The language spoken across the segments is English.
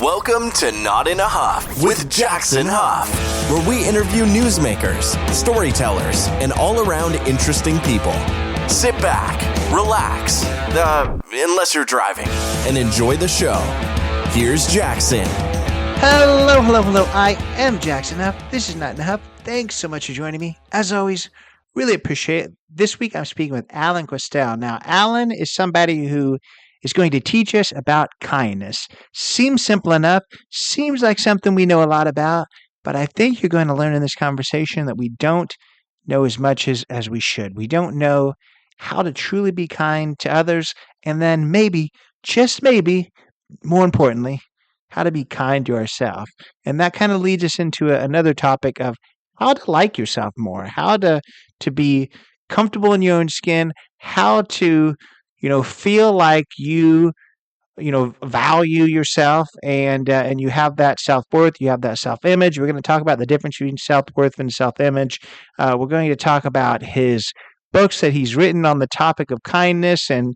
Welcome to Not in a Huff with Jackson Huff, where we interview newsmakers, storytellers, and all-around interesting people. Sit back, relax, unless you're driving, and enjoy the show. Here's Jackson. Hello. I am Jackson Huff. This is Not in a Huff. Thanks so much for joining me. As always, really appreciate it. This week I'm speaking with Alan Questel. Now, Alan is somebody who is going to teach us about kindness. Seems simple enough, seems like something we know a lot about, but I think you're going to learn in this conversation that we don't know as much as we should. We don't know how to truly be kind to others, and then maybe, just maybe, more importantly, how to be kind to ourselves. And that kind of leads us into another topic of how to like yourself more, how to be comfortable in your own skin, how to feel like you value yourself and you have that self-worth, you have that self-image. We're going to talk about the difference between self-worth and self-image. We're going to talk about his books that he's written on the topic of kindness and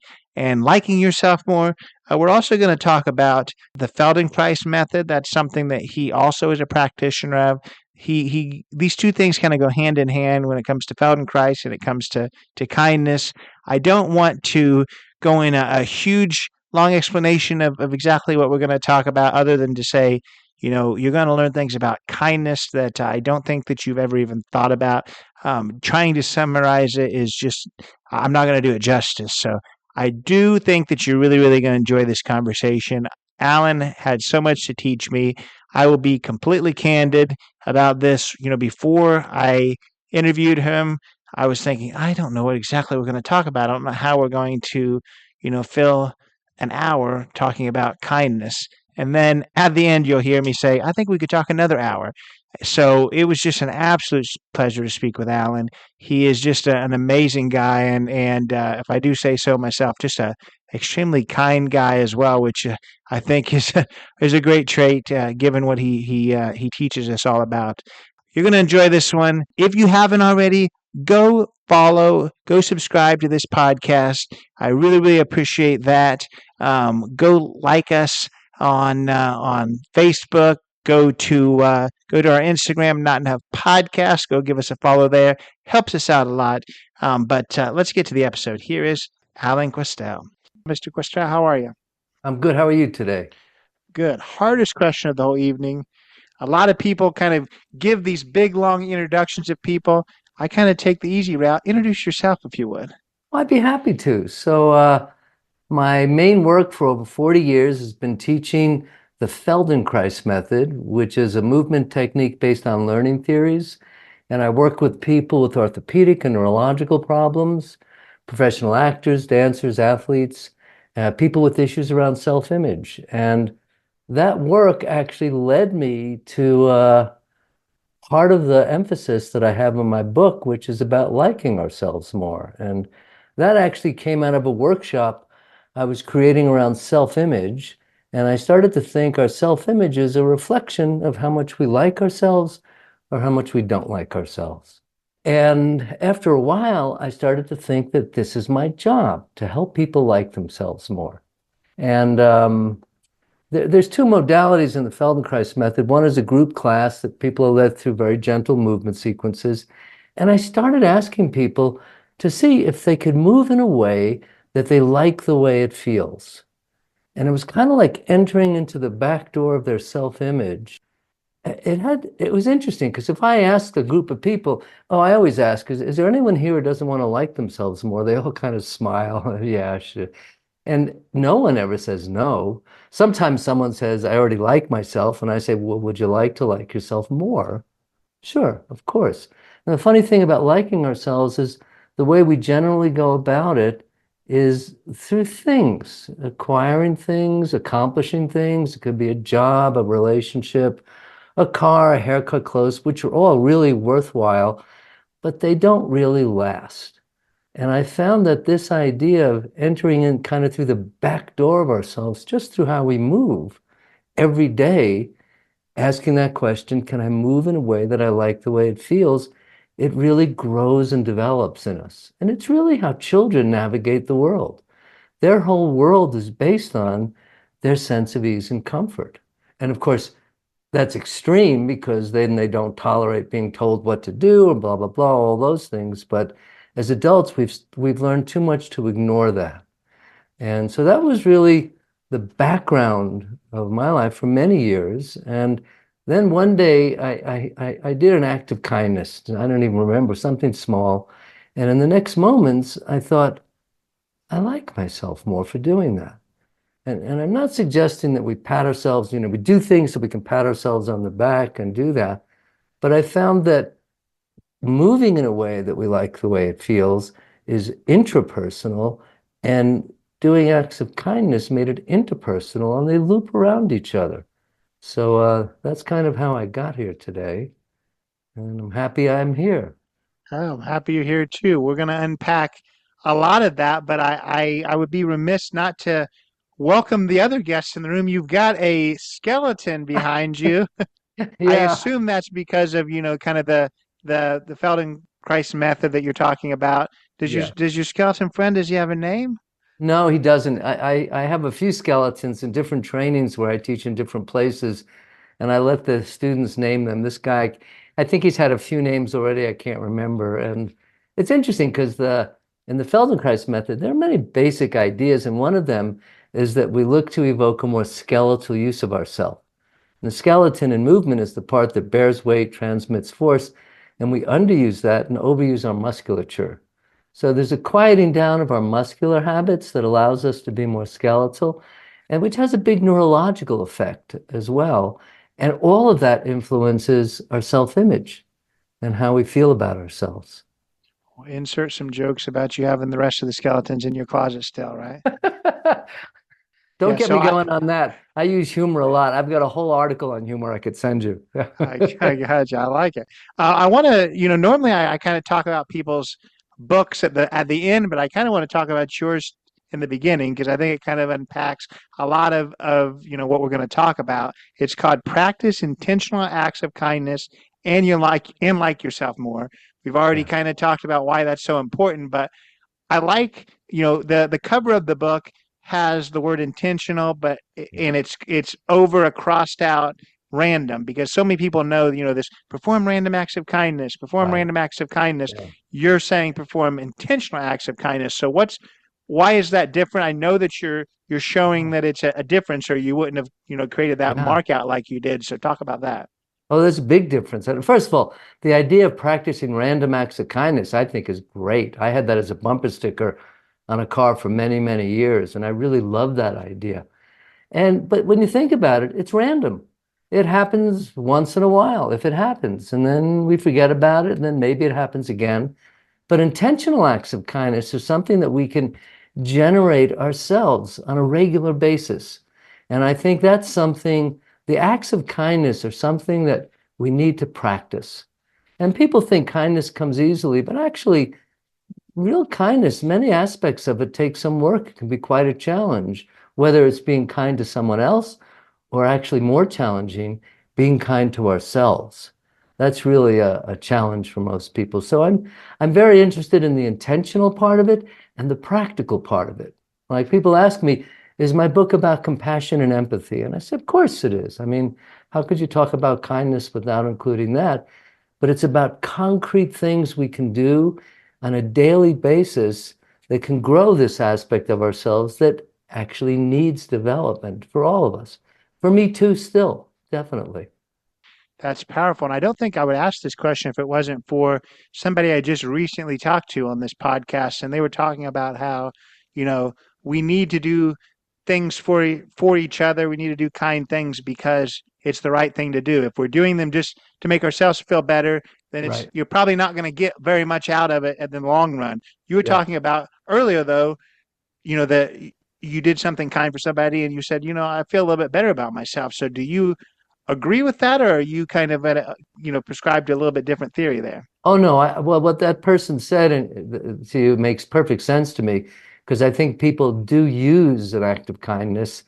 liking yourself more. We're also going to talk about the Feldenkrais Method. That's something that he also is a practitioner of. These two things kind of go hand in hand when it comes to Feldenkrais and it comes to kindness. I don't want to go in a huge, long explanation of exactly what we're going to talk about, other than to say, you're going to learn things about kindness that I don't think that you've ever even thought about. Trying to summarize it is just, I'm not going to do it justice. So I do think that you're really, really going to enjoy this conversation. Alan had so much to teach me. I will be completely candid about this. Before I interviewed him, I was thinking, I don't know what exactly we're going to talk about. I don't know how we're going to, fill an hour talking about kindness. And then at the end, you'll hear me say, I think we could talk another hour. So it was just an absolute pleasure to speak with Alan. He is just an amazing guy. And if I do say so myself, just a extremely kind guy as well, which I think is a great trait given what he teaches us all about. You're going to enjoy this one. If you haven't already, go follow, go subscribe to this podcast. I really, really appreciate that. Go like us on Facebook. Go to our Instagram, Not Enough Podcast. Go give us a follow there. Helps us out a lot. But let's get to the episode. Here is Alan Questel. Mr. Questel, how are you? I'm good. How are you today? Good. Hardest question of the whole evening. A lot of people kind of give these big, long introductions of people. I kind of take the easy route. Introduce yourself, if you would. Well, I'd be happy to. So my main work for over 40 years has been teaching the Feldenkrais Method, which is a movement technique based on learning theories. And I work with people with orthopedic and neurological problems, professional actors, dancers, athletes, people with issues around self-image. And that work actually led me to part of the emphasis that I have in my book, which is about liking ourselves more. And that actually came out of a workshop I was creating around self-image. And I started to think our self-image is a reflection of how much we like ourselves or how much we don't like ourselves. And after a while, I started to think that this is my job, to help people like themselves more. And there's two modalities in the Feldenkrais Method. One is a group class that people are led through very gentle movement sequences. And I started asking people to see if they could move in a way that they like the way it feels. And it was kind of like entering into the back door of their self-image. It was interesting because if I asked a group of people, I always ask, is there anyone here who doesn't want to like themselves more? They all kind of smile. Yeah, sure. And no one ever says no. Sometimes someone says, I already like myself. And I say, well, would you like to like yourself more? Sure, of course. And the funny thing about liking ourselves is the way we generally go about it is through things, acquiring things, accomplishing things. It could be a job, a relationship, a car, a haircut, clothes, which are all really worthwhile, but they don't really last. And I found that this idea of entering in kind of through the back door of ourselves, just through how we move every day, asking that question, can I move in a way that I like the way it feels? It really grows and develops in us. And it's really how children navigate the world. Their whole world is based on their sense of ease and comfort. And of course, that's extreme because then they don't tolerate being told what to do and blah, blah, blah, all those things. But as adults, we've learned too much to ignore that. And so that was really the background of my life for many years. And then one day I did an act of kindness. I don't even remember, something small. And in the next moments, I thought, I like myself more for doing that. And I'm not suggesting that we pat ourselves, we do things so we can pat ourselves on the back and do that. But I found that moving in a way that we like the way it feels is intrapersonal, and doing acts of kindness made it interpersonal, and they loop around each other. So that's kind of how I got here today, and I'm happy I'm here. Oh, I'm happy you're here too. We're going to unpack a lot of that, but I would be remiss not to welcome the other guests in the room. You've got a skeleton behind you. I Yeah, assume that's because of, kind of the Feldenkrais method that you're talking about. yeah. Does your skeleton friend, does he have a name? No, he doesn't. I have a few skeletons in different trainings where I teach in different places, and I let the students name them. This guy, I think he's had a few names already. I can't remember. And it's interesting because in the Feldenkrais method, there are many basic ideas, and one of them is that we look to evoke a more skeletal use of ourself. The skeleton in movement is the part that bears weight, transmits force, and we underuse that and overuse our musculature. So there's a quieting down of our muscular habits that allows us to be more skeletal, and which has a big neurological effect as well. And all of that influences our self-image and how we feel about ourselves. We'll insert some jokes about you having the rest of the skeletons in your closet still, right? Don't Yeah, get so me going on that. I use humor a lot. I've got a whole article on humor I could send you. I got you. I like it. I want to, normally I kind of talk about people's books at the end, but I kind of want to talk about yours in the beginning because I think it kind of unpacks a lot of what we're going to talk about. It's called Practice Intentional Acts of Kindness and you like yourself more. We've already Yeah, kind of talked about why that's so important, but I like, the cover of the book has the word intentional, but yeah, and it's over a crossed out random because so many people know, this perform random acts of kindness, perform right. random acts of kindness. Yeah. You're saying perform intentional acts of kindness. So why is that different? I know that you're showing Oh, that it's a difference or you wouldn't have, created that yeah. mark out like you did. So talk about that. Oh, there's a big difference. And first of all, the idea of practicing random acts of kindness, I think, is great. I had that as a bumper sticker on a car for many, many years, and I really love that idea. But when you think about it, it's random. It happens once in a while, if it happens, and then we forget about it, and then maybe it happens again. But intentional acts of kindness are something that we can generate ourselves on a regular basis. And I think that's something, the acts of kindness are something that we need to practice. And people think kindness comes easily, but actually, real kindness, many aspects of it take some work. It can be quite a challenge, whether it's being kind to someone else or actually more challenging, being kind to ourselves. That's really a challenge for most people. So I'm very interested in the intentional part of it and the practical part of it. Like people ask me, is my book about compassion and empathy? And I said, of course it is. I mean, how could you talk about kindness without including that? But it's about concrete things we can do on a daily basis that can grow this aspect of ourselves that actually needs development for all of us. For me too, still, definitely. That's powerful. And I don't think I would ask this question if it wasn't for somebody I just recently talked to on this podcast. And they were talking about how, you know, we need to do things for each other. We need to do kind things because it's the right thing to do. If we're doing them just to make ourselves feel better, then Right. you're probably not going to get very much out of it in the long run. You were Yeah. talking about earlier though, that you did something kind for somebody and you said, I feel a little bit better about myself. So do you agree with that, or are you kind of at prescribed to a little bit different theory there? Oh no, well, what that person said to you makes perfect sense to me because I think people do use an act of kindness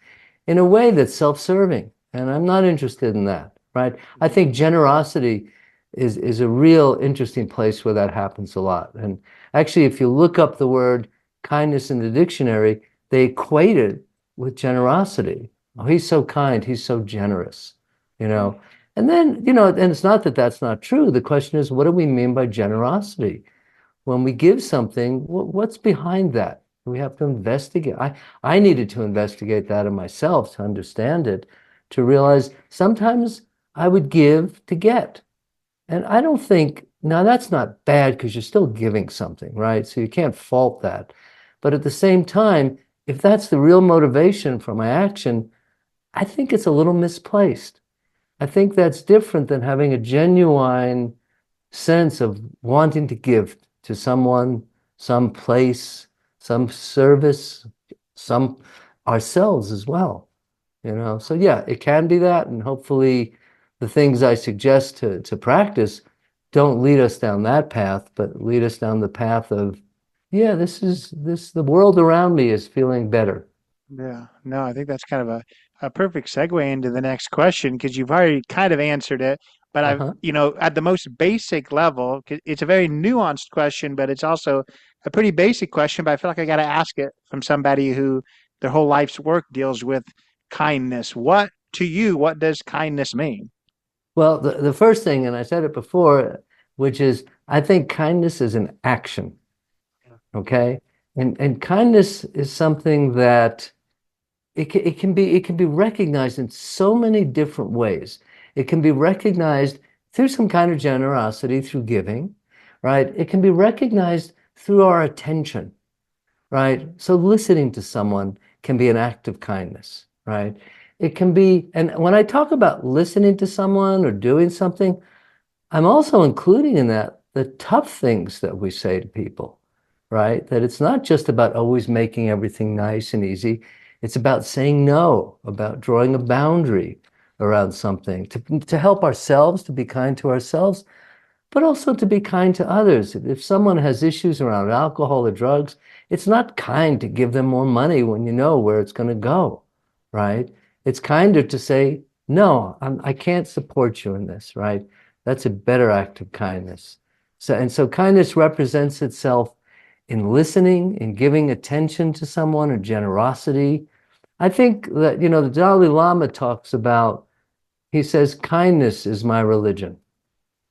in a way that's self-serving, and I'm not interested in that, right? I think generosity is a real interesting place where that happens a lot. And actually, if you look up the word kindness in the dictionary, they equate it with generosity. Oh, he's so kind. He's so generous, you know. And then, and it's not that that's not true. The question is, what do we mean by generosity? When we give something, what's behind that? We have to investigate. I needed to investigate that in myself to understand it, to realize sometimes I would give to get. And I don't think, now that's not bad because you're still giving something, right? So you can't fault that. But at the same time, if that's the real motivation for my action, I think it's a little misplaced. I think that's different than having a genuine sense of wanting to give to someone, some place, some service, some ourselves as well. So yeah, it can be that, and hopefully the things I suggest to practice don't lead us down that path, but lead us down the path of, yeah, the world around me is feeling better. Yeah, no, I think that's kind of a perfect segue into the next question because you've already kind of answered it. But Uh-huh. at the most basic level, 'cause it's a very nuanced question, but it's also a pretty basic question. But I feel like I got to ask it from somebody who their whole life's work deals with kindness. What to you, what does kindness mean? Well, the first thing, and I said it before, which is I think kindness is an action, okay? And kindness is something that it can be recognized in so many different ways. It can be recognized through some kind of generosity, through giving, right? It can be recognized through our attention, right? So listening to someone can be an act of kindness, right? It can be, and when I talk about listening to someone or doing something, I'm also including in that the tough things that we say to people, right? That it's not just about always making everything nice and easy. It's about saying no, about drawing a boundary around something to help ourselves, to be kind to ourselves, but also to be kind to others. If someone has issues around alcohol or drugs, it's not kind to give them more money when you know where it's going to go, right? It's kinder to say, no, I can't support you in this, right? That's a better act of kindness. So kindness represents itself in listening, in giving attention to someone, or generosity. I think that, the Dalai Lama talks about, he says, kindness is my religion,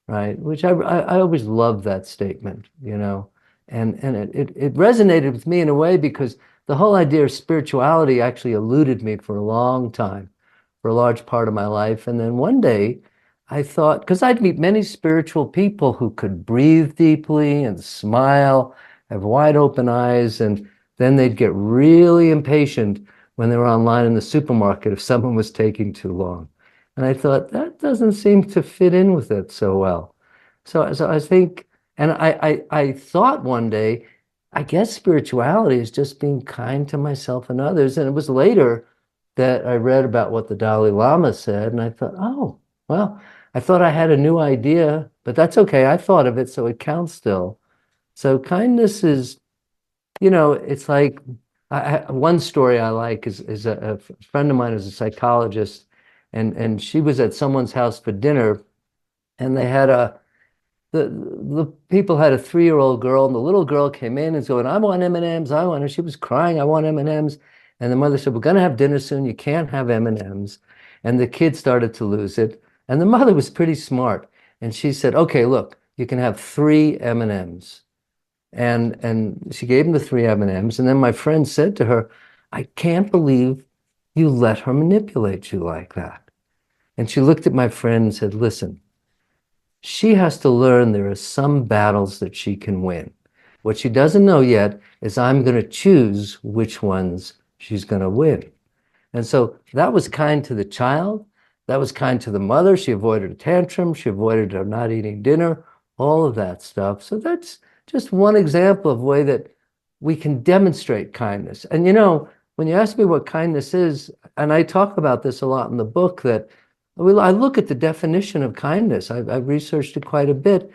right? Which I always loved that statement, and it resonated with me in a way because the whole idea of spirituality actually eluded me for a long time, for a large part of my life. And then one day I thought, because I'd meet many spiritual people who could breathe deeply and smile, have wide open eyes, and then they'd get really impatient when they were online in the supermarket if someone was taking too long. And I thought, that doesn't seem to fit in with it so well. So I think, and I thought one day, I guess spirituality is just being kind to myself and others. And it was later that I read about what the Dalai Lama said, and I thought, oh, well, I thought I had a new idea, but that's okay. I thought of it, so it counts still. So kindness is, it's like one story I like is a friend of mine is a psychologist, and she was at someone's house for dinner, and they had the people had a 3-year-old girl, and the little girl came in and was going, I want M&Ms, I want, and she was crying, I want M&Ms. And the mother said, we're going to have dinner soon, you can't have M&Ms. And the kid started to lose it. And the mother was pretty smart. And she said, okay, look, you can have 3 M&Ms. And she gave him the 3 M&Ms. And then my friend said to her, I can't believe you let her manipulate you like that. And she looked at my friend and said, listen, she has to learn there are some battles that she can win. What she doesn't know yet is I'm going to choose which ones she's going to win. And so that was kind to the child. That was kind to the mother. She avoided a tantrum. She avoided her not eating dinner, all of that stuff. So that's just one example of a way that we can demonstrate kindness. And when you ask me what kindness is, and I talk about this a lot in the book, that I look at the definition of kindness. I've researched it quite a bit.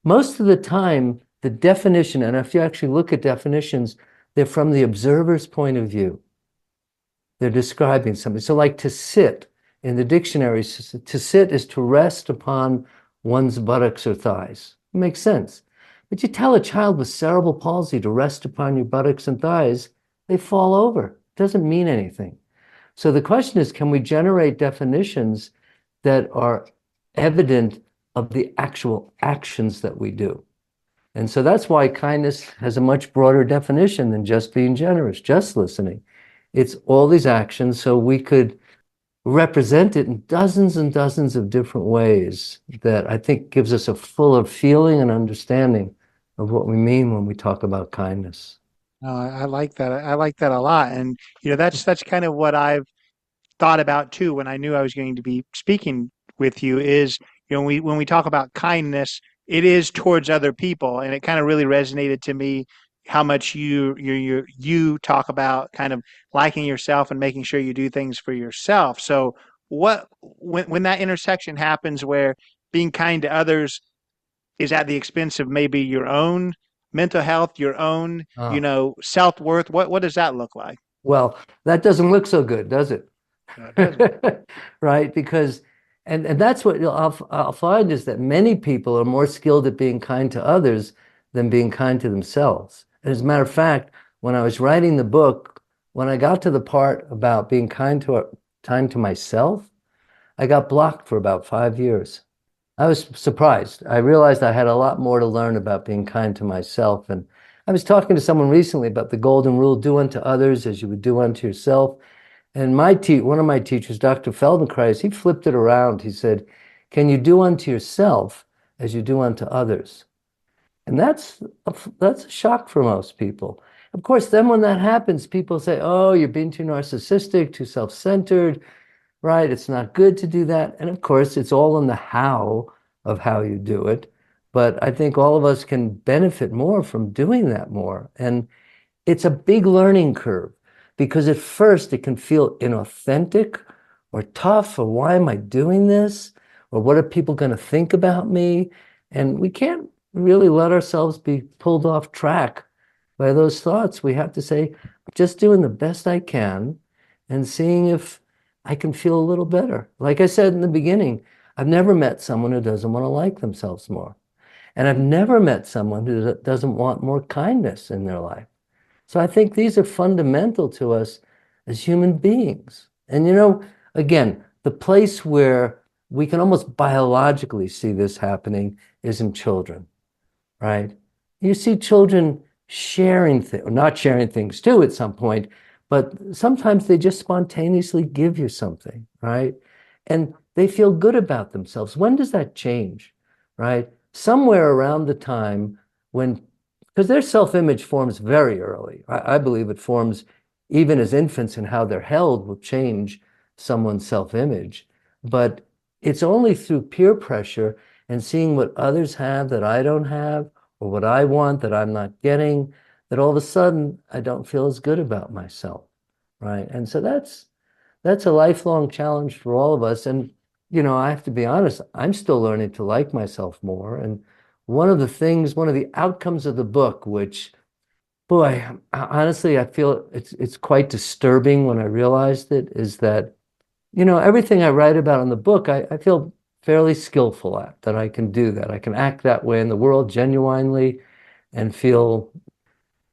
Most of the time, the definition, and if you actually look at definitions, they're from the observer's point of view. They're describing something. So like to sit, in the dictionary, to sit is to rest upon one's buttocks or thighs. It makes sense. But you tell a child with cerebral palsy to rest upon your buttocks and thighs, they fall over. It doesn't mean anything. So the question is, can we generate definitions that are evident of the actual actions that we do? And so that's why kindness has a much broader definition than just being generous, just listening. It's all these actions, so we could represent it in dozens and dozens of different ways that I think gives us a fuller feeling and understanding of what we mean when we talk about kindness. I like that. I like that a lot. And that's kind of what I've thought about too when I knew I was going to be speaking with you is, when we talk about kindness, it is towards other people, and it kind of really resonated to me how much you talk about kind of liking yourself and making sure you do things for yourself. So when that intersection happens where being kind to others is at the expense of maybe your own mental health, your own, Ah, self-worth, what does that look like? well, that doesn't look so good, does it? No, it doesn't. Right? Because, and that's what I'll find is that many people are more skilled at being kind to others than being kind to themselves. And as a matter of fact, when I was writing the book, when I got to the part about being kind to myself, I got blocked for about 5 years. I was surprised. I realized I had a lot more to learn about being kind to myself. And I was talking to someone recently about the golden rule, do unto others as you would do unto yourself. And one of my teachers, Dr. Feldenkrais, he flipped it around. He said, can you do unto yourself as you do unto others? And that's a shock for most people. Of course, then when that happens, people say, oh, you're being too narcissistic, too self-centered, right? It's not good to do that. And of course, it's all in the how of how you do it. But I think all of us can benefit more from doing that more. And it's a big learning curve because at first it can feel inauthentic or tough, or why am I doing this? Or what are people going to think about me? And we can't really let ourselves be pulled off track by those thoughts. We have to say, I'm just doing the best I can and seeing if I can feel a little better. Like I said in the beginning, I've never met someone who doesn't want to like themselves more. And I've never met someone who doesn't want more kindness in their life. So I think these are fundamental to us as human beings. And again, the place where we can almost biologically see this happening is in children, right? You see children sharing things, or not sharing things too at some point, but sometimes they just spontaneously give you something, right? And they feel good about themselves. When does that change, right? Somewhere around the time when, because their self-image forms very early. I believe it forms even as infants, and how they're held will change someone's self-image. But it's only through peer pressure and seeing what others have that I don't have, or what I want that I'm not getting, that all of a sudden I don't feel as good about myself, right? And so that's a lifelong challenge for all of us. And I have to be honest, I'm still learning to like myself more. And one of the outcomes of the book, which, boy, honestly, I feel it's quite disturbing when I realized it, is that, everything I write about in the book, I feel fairly skillful at, that I can do that. I can act that way in the world genuinely and feel,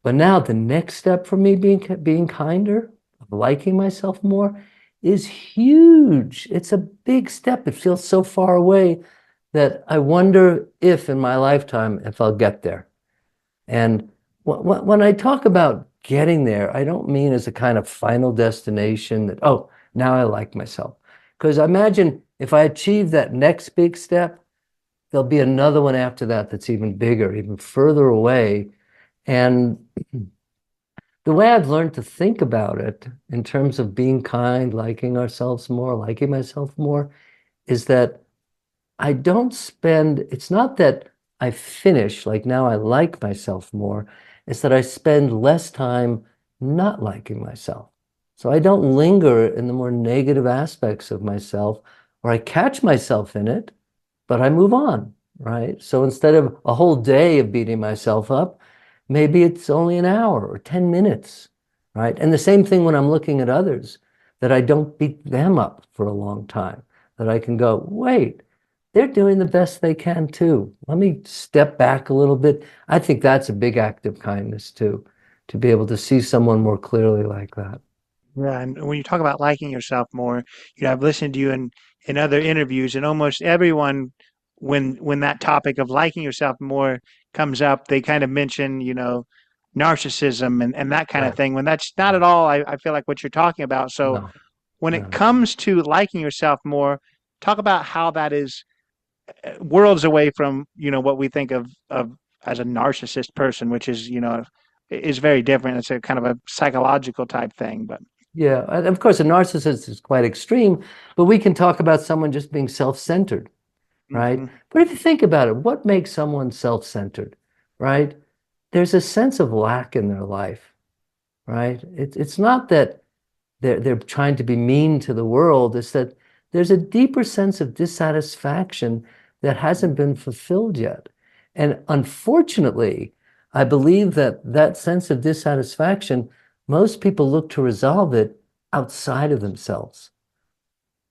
but now the next step for me being kinder, of liking myself more, is huge. It's a big step. It feels so far away that I wonder if in my lifetime, if I'll get there. And when I talk about getting there, I don't mean as a kind of final destination that, oh, now I like myself. Because I imagine if I achieve that next big step, there'll be another one after that that's even bigger, even further away. And the way I've learned to think about it in terms of being kind, liking ourselves more, liking myself more, is that it's not that I finish, like now I like myself more, it's that I spend less time not liking myself. So I don't linger in the more negative aspects of myself, or I catch myself in it, but I move on, right? So instead of a whole day of beating myself up, maybe it's only an hour or 10 minutes, right? And the same thing when I'm looking at others, that I don't beat them up for a long time, that I can go, wait, they're doing the best they can too. Let me step back a little bit. I think that's a big act of kindness too, to be able to see someone more clearly like that. Yeah, and when you talk about liking yourself more, I've listened to you in other interviews, and almost everyone, when that topic of liking yourself more comes up, they kind of mention, narcissism and that kind of Right. thing. When that's not at all, I feel like what you're talking about. So No, when it no. comes to liking yourself more, talk about how that is worlds away from, what we think of as a narcissist person, which is, is very different. It's a kind of a psychological type thing, but. Yeah, and of course, a narcissist is quite extreme, but we can talk about someone just being self-centered, right? Hmm. But if you think about it, what makes someone self-centered, right? There's a sense of lack in their life, right? It's not that they're trying to be mean to the world. It's that there's a deeper sense of dissatisfaction that hasn't been fulfilled yet. And unfortunately, I believe that that sense of dissatisfaction, most people look to resolve it outside of themselves,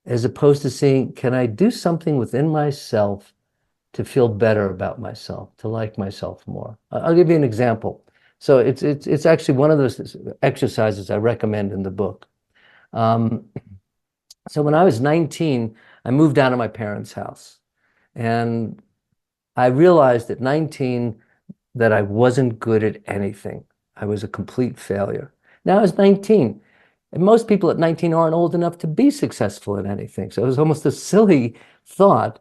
as opposed to seeing, can I do something within myself to feel better about myself, to like myself more? I'll give you an example. So it's actually one of those exercises I recommend in the book. Um, so when I was 19, I moved out of my parents' house. And I realized at 19 that I wasn't good at anything. I was a complete failure. Now I was 19. And most people at 19 aren't old enough to be successful at anything. So it was almost a silly thought.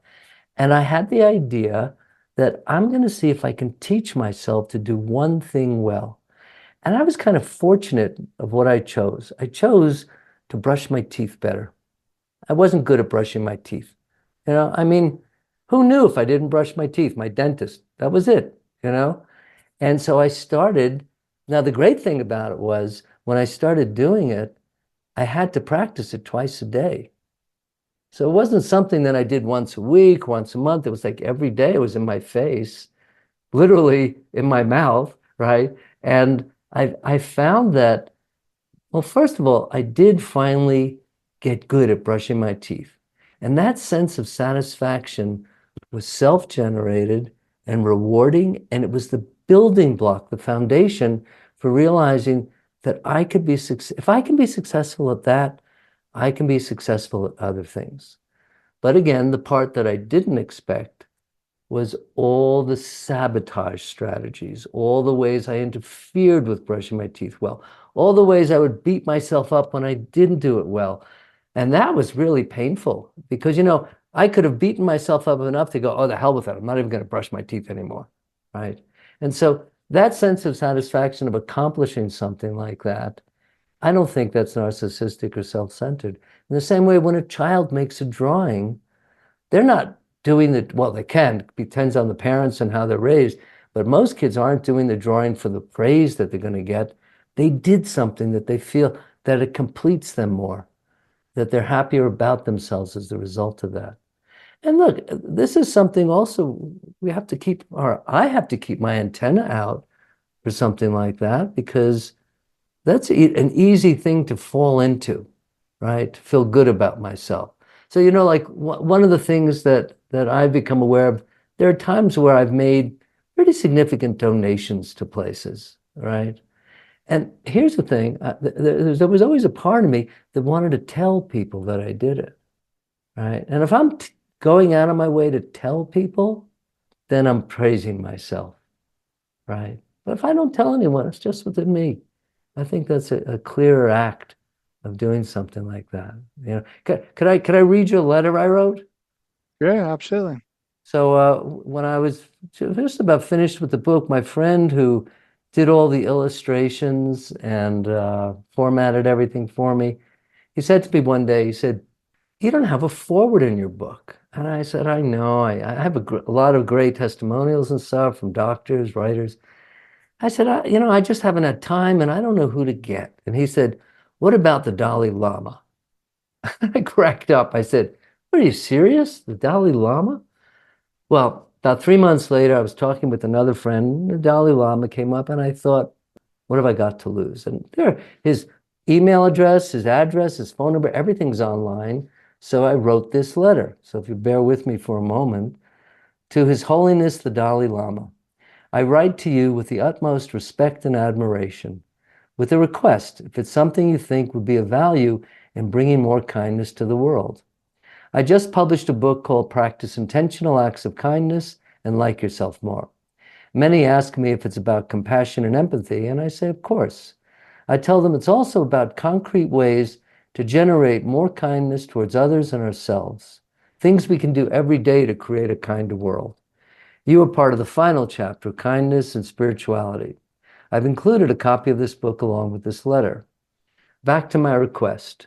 And I had the idea that I'm going to see if I can teach myself to do one thing well. And I was kind of fortunate of what I chose. I chose to brush my teeth better. I wasn't good at brushing my teeth. I mean, who knew if I didn't brush my teeth? My dentist, that was it. And so I started. Now, the great thing about it was when I started doing it, I had to practice it twice a day. So it wasn't something that I did once a week, once a month. It was like every day it was in my face, literally in my mouth, right? And I found that, well, first of all, I did finally get good at brushing my teeth. And that sense of satisfaction was self-generated and rewarding. And it was the building block, the foundation for realizing that if I can be successful at that, I can be successful at other things. But again, the part that I didn't expect was all the sabotage strategies, all the ways I interfered with brushing my teeth well, all the ways I would beat myself up when I didn't do it well. And that was really painful because, I could have beaten myself up enough to go, oh, the hell with it. I'm not even going to brush my teeth anymore. Right. And so that sense of satisfaction of accomplishing something like that, I don't think that's narcissistic or self-centered. In the same way, when a child makes a drawing, they're not doing the, well, they can, it depends on the parents and how they're raised, but most kids aren't doing the drawing for the praise that they're going to get. They did something that they feel that it completes them more, that they're happier about themselves as the result of that. And look, this is something also I have to keep my antenna out for something like that because that's an easy thing to fall into, right? To feel good about myself. So, like one of the things that I've become aware of, there are times where I've made pretty significant donations to places, right? And here's the thing, there was always a part of me that wanted to tell people that I did it, right? And if I'm going out of my way to tell people, then I'm praising myself, right? But if I don't tell anyone, it's just within me. I think that's a clearer act of doing something like that. Could I read you a letter I wrote? Yeah, absolutely. So when I was just about finished with the book, my friend who did all the illustrations and formatted everything for me, he said to me one day, he said, "You don't have a forward in your book." And I said, "I know. I have a lot of great testimonials and stuff from doctors, writers." I said, I just haven't had time and I don't know who to get." And he said, "What about the Dalai Lama?" I cracked up. I said, "Are you serious? The Dalai Lama?" Well, about 3 months later, I was talking with another friend. The Dalai Lama came up and I thought, what have I got to lose? And there, his email address, his address, his phone number, everything's online. So I wrote this letter. So if you bear with me for a moment, to His Holiness the Dalai Lama. I write to you with the utmost respect and admiration, with a request if it's something you think would be of value in bringing more kindness to the world. I just published a book called Practice Intentional Acts of Kindness and Like Yourself More. Many ask me if it's about compassion and empathy, and I say, of course. I tell them it's also about concrete ways to generate more kindness towards others and ourselves, things we can do every day to create a kinder world. You are part of the final chapter, Kindness and Spirituality. I've included a copy of this book along with this letter. Back to my request,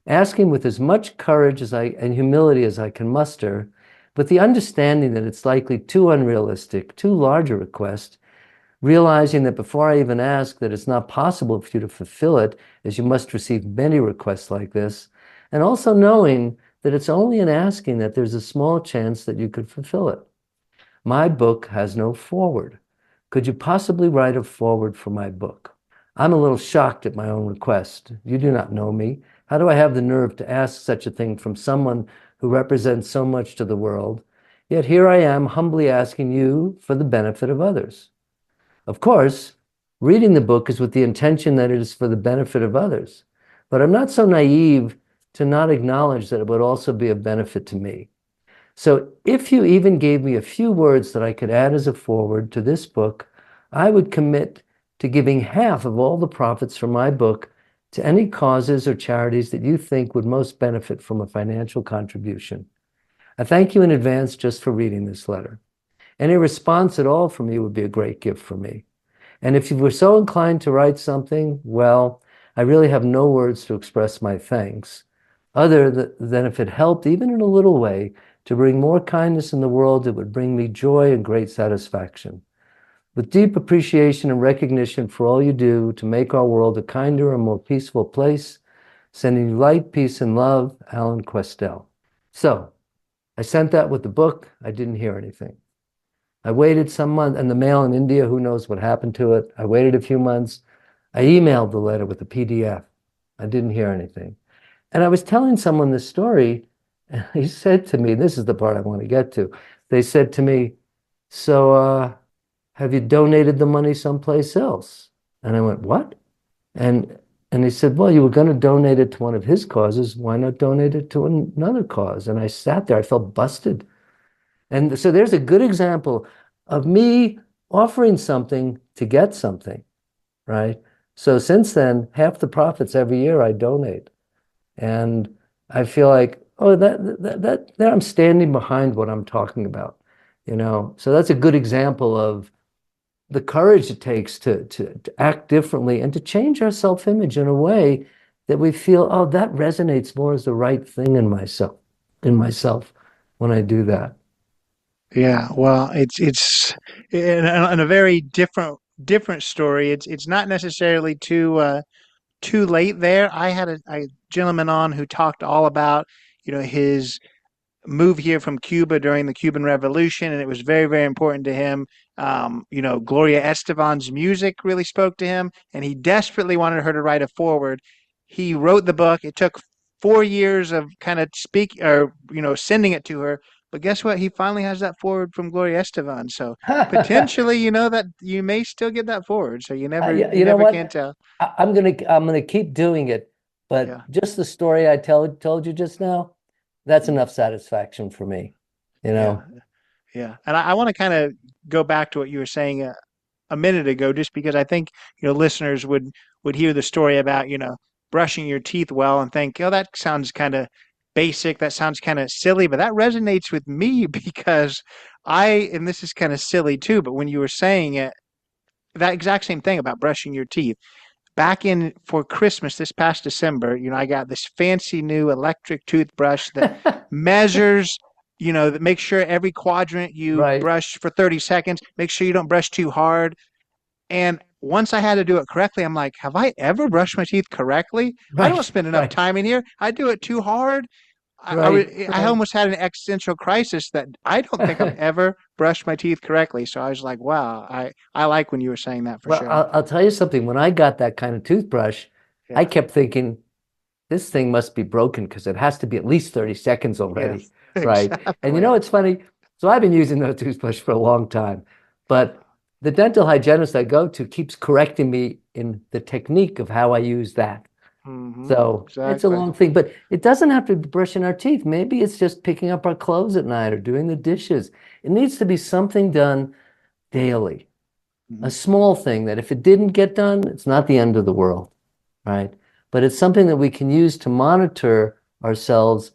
asking with as much courage and humility as I can muster, with the understanding that it's likely too unrealistic, too large a request, realizing that before I even ask that it's not possible for you to fulfill it, as you must receive many requests like this, and also knowing that it's only in asking that there's a small chance that you could fulfill it. My book has no foreword. Could you possibly write a foreword for my book? I'm a little shocked at my own request. You do not know me. How do I have the nerve to ask such a thing from someone who represents so much to the world? Yet here I am humbly asking you for the benefit of others. Of course, reading the book is with the intention that it is for the benefit of others. But I'm not so naive to not acknowledge that it would also be of benefit to me. So if you even gave me a few words that I could add as a foreword to this book, I would commit to giving half of all the profits from my book to any causes or charities that you think would most benefit from a financial contribution. I thank you in advance just for reading this letter. Any response at all from you would be a great gift for me. And if you were so inclined to write something, well, I really have no words to express my thanks, other than if it helped, even in a little way, to bring more kindness in the world, it would bring me joy and great satisfaction. With deep appreciation and recognition for all you do to make our world a kinder and more peaceful place, sending you light, peace, and love, Alan Questel. So, I sent that with the book. I didn't hear anything. I waited some months, and the mail in India, who knows what happened to it. I waited a few months. I emailed the letter with the PDF. I didn't hear anything. And I was telling someone this story, and he said to me, this is the part I want to get to. They said to me, so have you donated the money someplace else? And I went, what? And he said, well, you were going to donate it to one of his causes. Why not donate it to another cause? And I sat there, I felt busted. And so there's a good example of me offering something to get something, right? So since then, half the profits every year I donate. And I feel like, oh, that I'm standing behind what I'm talking about, you know? So that's a good example of the courage it takes to act differently and to change our self-image in a way that we feel, oh, that resonates more as the right thing in myself when I do that. Yeah, well, it's in a very different story. It's not necessarily too late there. I had a gentleman on who talked all about, his move here from Cuba during the Cuban Revolution, and it was very, very important to him. Gloria Estefan's music really spoke to him, and he desperately wanted her to write a foreword. He wrote the book. It took 4 years of kind of sending it to her. But guess what? He finally has that forward from Gloria Estefan. So potentially, that you may still get that forward. So you never can tell. I'm gonna keep doing it, but Yeah. just the story I told you just now, that's enough satisfaction for me, Yeah. Yeah. And I want to kind of go back to what you were saying a minute ago, just because I think, listeners would hear the story about, brushing your teeth well and think, oh, that sounds kind of basic. That sounds kind of silly, but that resonates with me because and this is kind of silly too, but when you were saying it, that exact same thing about brushing your teeth. Back in for Christmas this past December, I got this fancy new electric toothbrush that measures, that makes sure every quadrant you Right. brush for 30 seconds, make sure you don't brush too hard. And once I had to do it correctly, I'm like, have I ever brushed my teeth correctly? I don't Right, spend enough right, time in here. I do it too hard. right. I almost had an existential crisis that I don't think I've ever brushed my teeth correctly. So I was like, wow, I like when you were saying that for Well, sure. I'll tell you something. When I got that kind of toothbrush, I Yeah. kept thinking, this thing must be broken because it has to be at least 30 seconds already, Yes, right? And exactly. it's funny. So I've been using that toothbrush for a long time, but the dental hygienist I go to keeps correcting me in the technique of how I use that. So it's a Exactly. long thing, but it doesn't have to be brushing our teeth. Maybe it's just picking up our clothes at night or doing the dishes. It needs to be something done daily, a small thing that if it didn't get done, it's not the end of the world, right? But it's something that we can use to monitor ourselves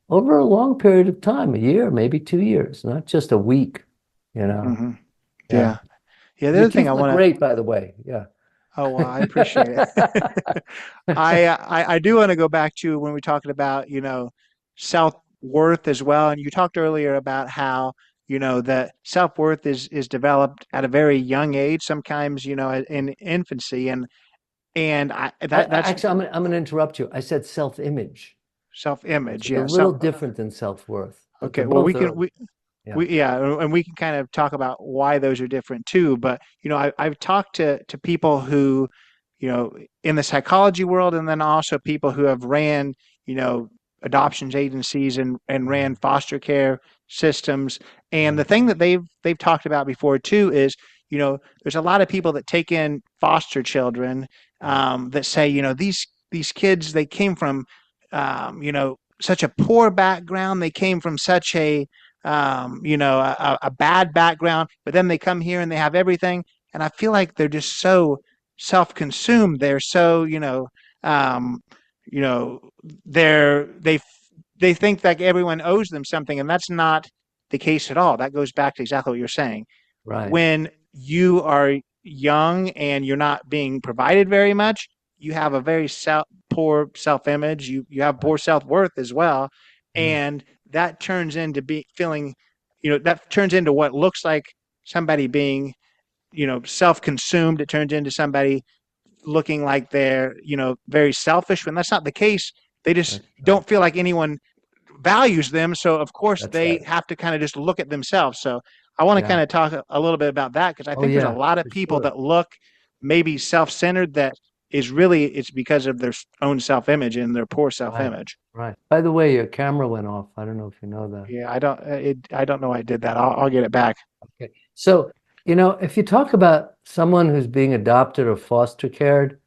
over a long period of time, a year, maybe 2 years, not just a week, you know? Yeah. Yeah. The Your other thing teeth I look want to, great, by the way. Yeah. oh, well, I appreciate it. I do want to go back to when we talked about, self-worth as well. And you talked earlier about how, that self-worth is developed at a very young age, sometimes, in infancy. And that's Actually, I'm going to interrupt you. I said self-image, which self-image. is a Yeah. little different than self-worth, but they're Okay. Well, both early. Yeah. and we can kind of talk about why those are different too. But I've talked to people who, in the psychology world, and then also people who have ran, you know, adoptions agencies and ran foster care systems. And the Right. thing that they've talked about before too is, there's a lot of people that take in foster children, that say, these kids, they came from, such a poor background. They came from such a bad background, but then they come here and they have everything. And I feel like they're just so self-consumed. They're so, um, you know, they think like everyone owes them something, and that's not the case at all. That goes back to exactly what you're saying. Right. When you are young and you're not being provided very much, you have a very poor self-image. You have poor self-worth as well, Yeah. and that turns into feeling, that turns into what looks like somebody being, self-consumed. It turns into somebody looking like they're, very selfish, when that's not the case. They just That's right. don't feel like anyone values them. So of course That's they right. have to kind of just look at themselves. So I want to Yeah. kind of talk a little bit about that, because I Oh, think there's a yeah, lot of for people sure. that look maybe self-centered, that is really, it's because of their own self-image and their poor Right. self-image. Right. By the way, your camera went off. I don't know if you know that. Yeah, I don't know I did that. I'll get it back. Okay. So, if you talk about someone who's being adopted or foster cared,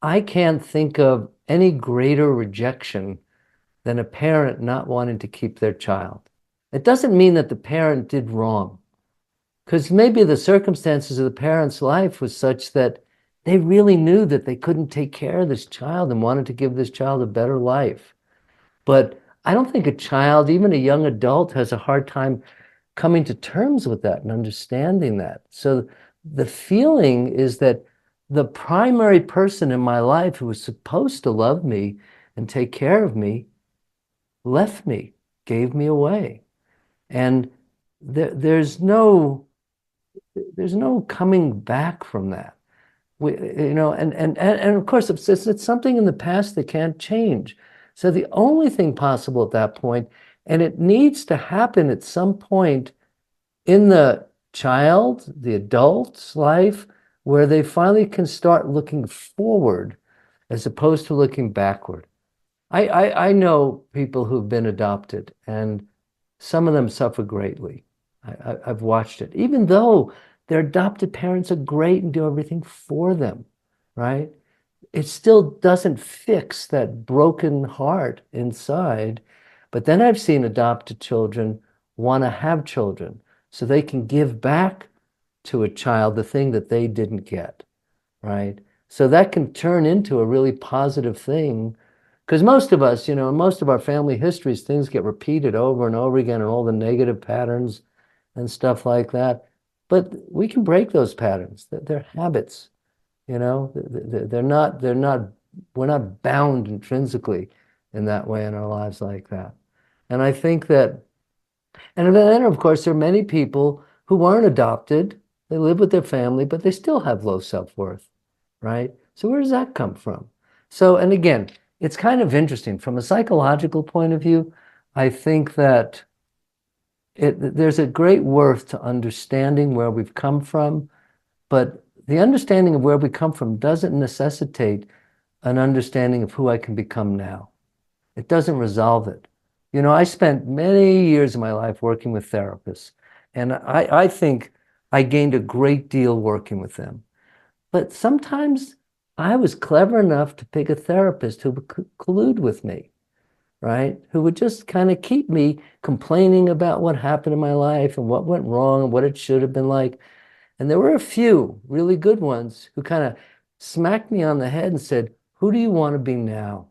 I can't think of any greater rejection than a parent not wanting to keep their child. It doesn't mean that the parent did wrong, because maybe the circumstances of the parent's life was such that they really knew that they couldn't take care of this child and wanted to give this child a better life. But I don't think a child, even a young adult, has a hard time coming to terms with that and understanding that. So the feeling is that the primary person in my life who was supposed to love me and take care of me left me, gave me away. And there's no coming back from that. And of course, it's something in the past that can't change. So the only thing possible at that point, and it needs to happen at some point in the child, the adult's life, where they finally can start looking forward as opposed to looking backward. I know people who've been adopted, and some of them suffer greatly. I've watched it, even though their adopted parents are great and do everything for them, right? It still doesn't fix that broken heart inside. But then I've seen adopted children want to have children so they can give back to a child the thing that they didn't get, right? So that can turn into a really positive thing. Because most of us, in most of our family histories, things get repeated over and over again, and all the negative patterns and stuff like that. But we can break those patterns. They're habits, we're not bound intrinsically in that way in our lives like that. And I think that, and then of course, there are many people who weren't adopted. They live with their family, but they still have low self-worth, right? So where does that come from? So, and again, it's kind of interesting from a psychological point of view. I think that there's a great worth to understanding where we've come from, but the understanding of where we come from doesn't necessitate an understanding of who I can become now. It doesn't resolve it. I spent many years of my life working with therapists, and I think I gained a great deal working with them. But sometimes I was clever enough to pick a therapist who would collude with me, right? Who would just kind of keep me complaining about what happened in my life and what went wrong and what it should have been like. And there were a few really good ones who kind of smacked me on the head and said, who do you want to be now?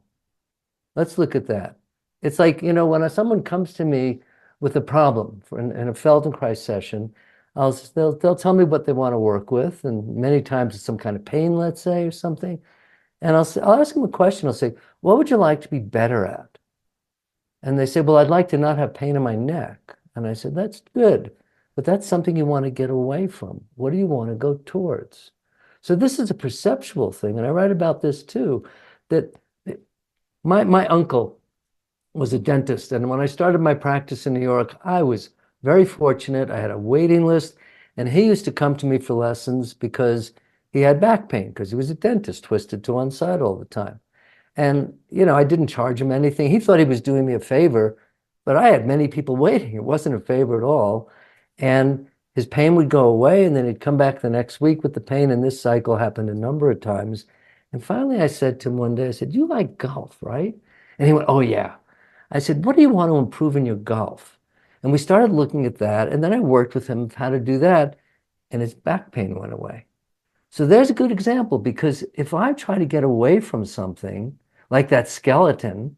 Let's look at that. It's like, when someone comes to me with a problem in a Feldenkrais session, they'll tell me what they want to work with. And many times it's some kind of pain, let's say, or something. And I'll ask them a question. I'll say, what would you like to be better at? And they say, well, I'd like to not have pain in my neck. And I said, that's good, but that's something you want to get away from. What do you want to go towards? So this is a perceptual thing. And I write about this too, that my uncle was a dentist. And when I started my practice in New York, I was very fortunate. I had a waiting list, and he used to come to me for lessons because he had back pain, because he was a dentist, twisted to one side all the time. And, I didn't charge him anything. He thought he was doing me a favor, but I had many people waiting. It wasn't a favor at all. And his pain would go away, and then he'd come back the next week with the pain. And this cycle happened a number of times. And finally, I said to him one day, I said, you like golf, right? And he went, oh, yeah. I said, what do you want to improve in your golf? And we started looking at that. And then I worked with him how to do that. And his back pain went away. So there's a good example, because if I try to get away from something like that skeleton,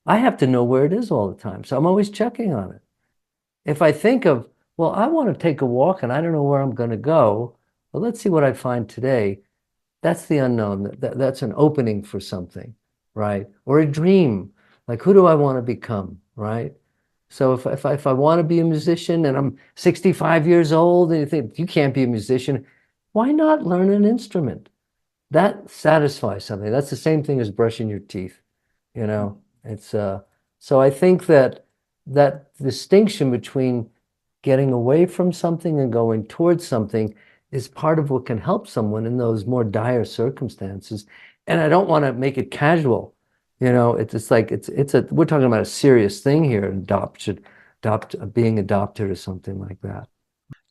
I have to know where it is all the time. So I'm always checking on it. If I think of, well, I want to take a walk and I don't know where I'm going to go, well, let's see what I find today. That's the unknown. That's an opening for something, right? Or a dream. Like, who do I want to become, right? So if I want to be a musician and I'm 65 years old and you think, you can't be a musician, why not learn an instrument? That satisfies something. That's the same thing as brushing your teeth, It's so I think that distinction between getting away from something and going towards something is part of what can help someone in those more dire circumstances. And I don't want to make it casual. It's just like we're talking about a serious thing here, being adopted or something like that.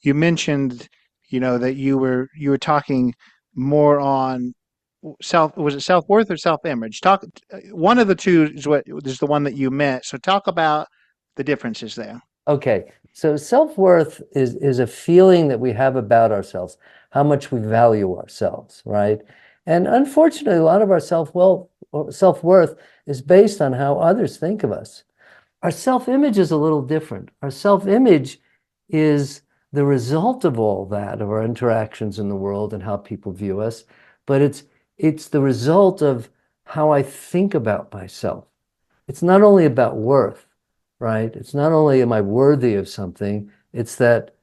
You mentioned, that you were talking more on was it self-worth or self-image? Talk one of the two is the one that you meant. So talk about the differences there. Okay, so self-worth is a feeling that we have about ourselves, how much we value ourselves, right? And unfortunately, a lot of our self-worth is based on how others think of us. Our self-image is a little different. Our self-image is the result of all that, of our interactions in the world and how people view us, but it's the result of how I think about myself. It's not only about worth, right? It's not only am I worthy of something, it's that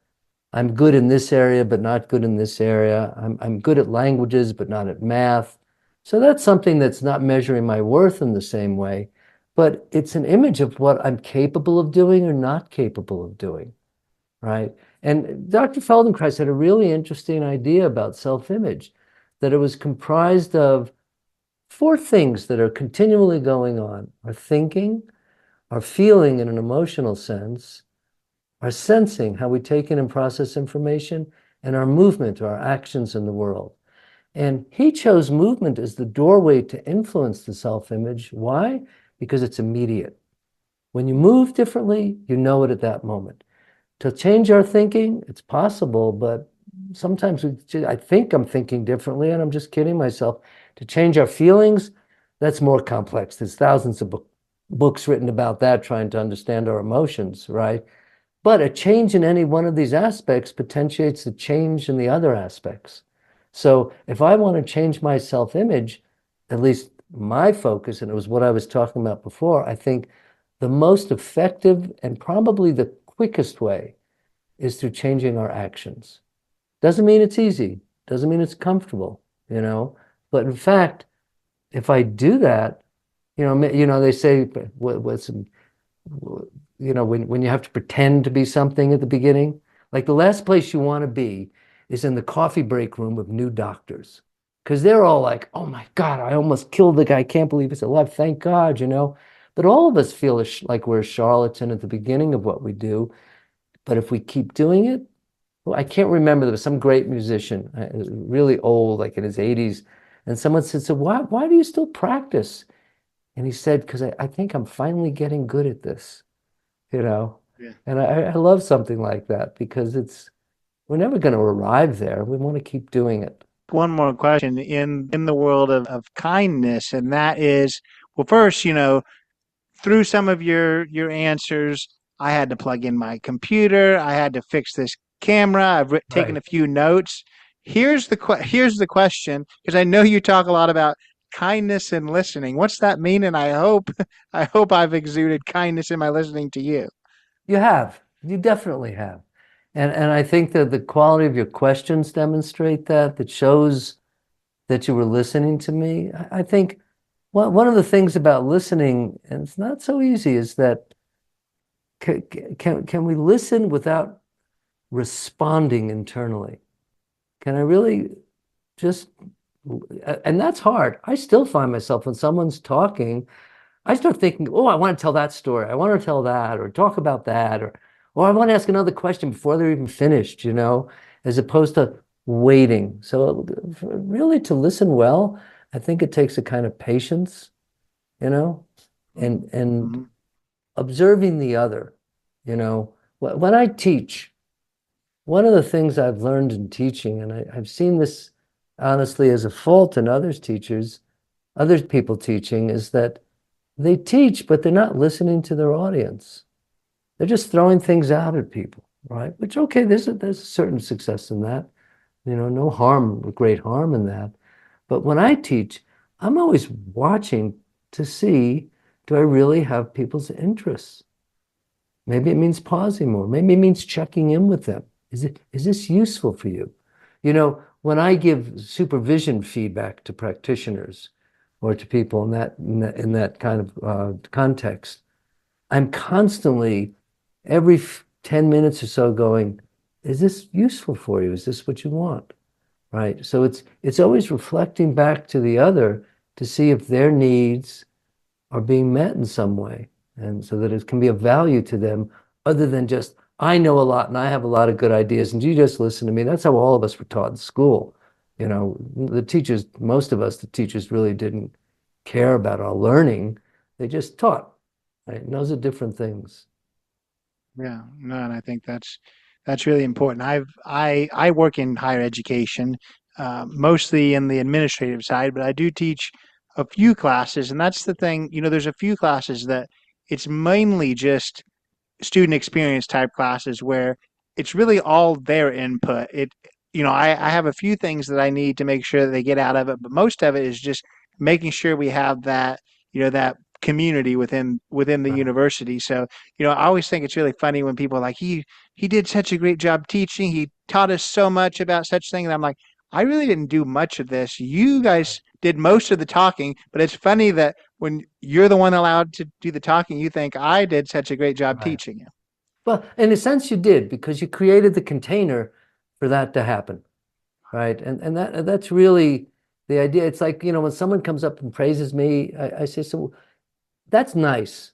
I'm good in this area, but not good in this area. I'm good at languages, but not at math. So that's something that's not measuring my worth in the same way, but it's an image of what I'm capable of doing or not capable of doing, right? And Dr. Feldenkrais had a really interesting idea about self-image, that it was comprised of 4 things that are continually going on: our thinking, our feeling in an emotional sense, our sensing, how we take in and process information, and our movement, or our actions in the world. And he chose movement as the doorway to influence the self-image. Why? Because it's immediate. When you move differently, you know it at that moment. To change our thinking, it's possible, but sometimes I think I'm thinking differently and I'm just kidding myself. To change our feelings, that's more complex. There's thousands of books written about that, trying to understand our emotions, right? But a change in any one of these aspects potentiates the change in the other aspects. So if I want to change my self-image, at least my focus, and it was what I was talking about before, I think the most effective and probably the quickest way is through changing our actions. Doesn't mean it's easy, doesn't mean it's comfortable, but in fact, if I do that, they say, when you have to pretend to be something at the beginning, like the last place you want to be is in the coffee break room of new doctors, because they're all like, oh my God, I almost killed the guy. I can't believe he's alive. Thank God, But all of us feel like we're a charlatan at the beginning of what we do. But if we keep doing it, I can't remember, there was some great musician, really old, like in his 80s, and someone said, so why do you still practice? And he said, because I think I'm finally getting good at this, you know? Yeah. And I love something like that because we're never going to arrive there. We want to keep doing it. One more question in the world of kindness, and that is, well, first, through some of your answers, I had to plug in my computer. I had to fix this camera. I've taken Right. a few notes. Here's the question, because I know you talk a lot about kindness and listening. What's that mean? And I hope I hope I've exuded kindness in my listening to you. You have. You definitely have. And I think that the quality of your questions demonstrate that shows that you were listening to me. I think one of the things about listening, and it's not so easy, is that can we listen without responding internally? Can I really just, and that's hard. I still find myself when someone's talking, I start thinking, oh, I want to tell that story. I want to tell that or talk about that, or I want to ask another question before they're even finished, as opposed to waiting. So really to listen well, I think it takes a kind of patience, you know, and Mhm. observing the other, When I teach, one of the things I've learned in teaching, and I've seen this honestly as a fault in other people teaching, is that they teach, but they're not listening to their audience. They're just throwing things out at people, right? Which, okay, there's a certain success in that. No harm, great harm in that. But when I teach, I'm always watching to see, do I really have people's interests? Maybe it means pausing more. Maybe it means checking in with them. Is this useful for you? When I give supervision feedback to practitioners or to people in that kind of context, I'm constantly, every 10 minutes or so, going, is this useful for you? Is this what you want? Right? So it's always reflecting back to the other to see if their needs are being met in some way, and so that it can be of value to them, other than just, I know a lot and I have a lot of good ideas and you just listen to me. That's how all of us were taught in school. The teachers, most of us, the teachers really didn't care about our learning. They just taught, right? And those are different things. Yeah, no, and I think that's really important. I work in higher education, mostly in the administrative side, but I do teach a few classes, and that's the thing. There's a few classes that it's mainly just student experience type classes where it's really all their input. I have a few things that I need to make sure that they get out of it, but most of it is just making sure we have that community within the Right. university. So, I always think it's really funny when people are like, he did such a great job teaching. He taught us so much about such thing. And I'm like, I really didn't do much of this. You guys did most of the talking, but it's funny that when you're the one allowed to do the talking, you think I did such a great job Right. teaching you. Well, in a sense, you did, because you created the container for that to happen, right? And that's really the idea. It's like, when someone comes up and praises me, I say, so that's nice.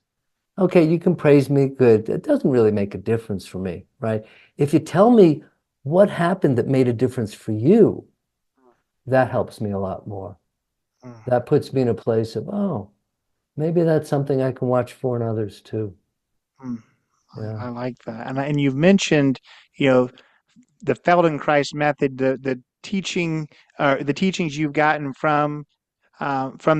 Okay, you can praise me, good. It doesn't really make a difference for me, right? If you tell me what happened that made a difference for you, that helps me a lot more. Mm, That puts me in a place of, oh, maybe that's something I can watch for in others too. mm. Yeah. I like that. And you've mentioned, you know, the Feldenkrais method, the teachings you've gotten from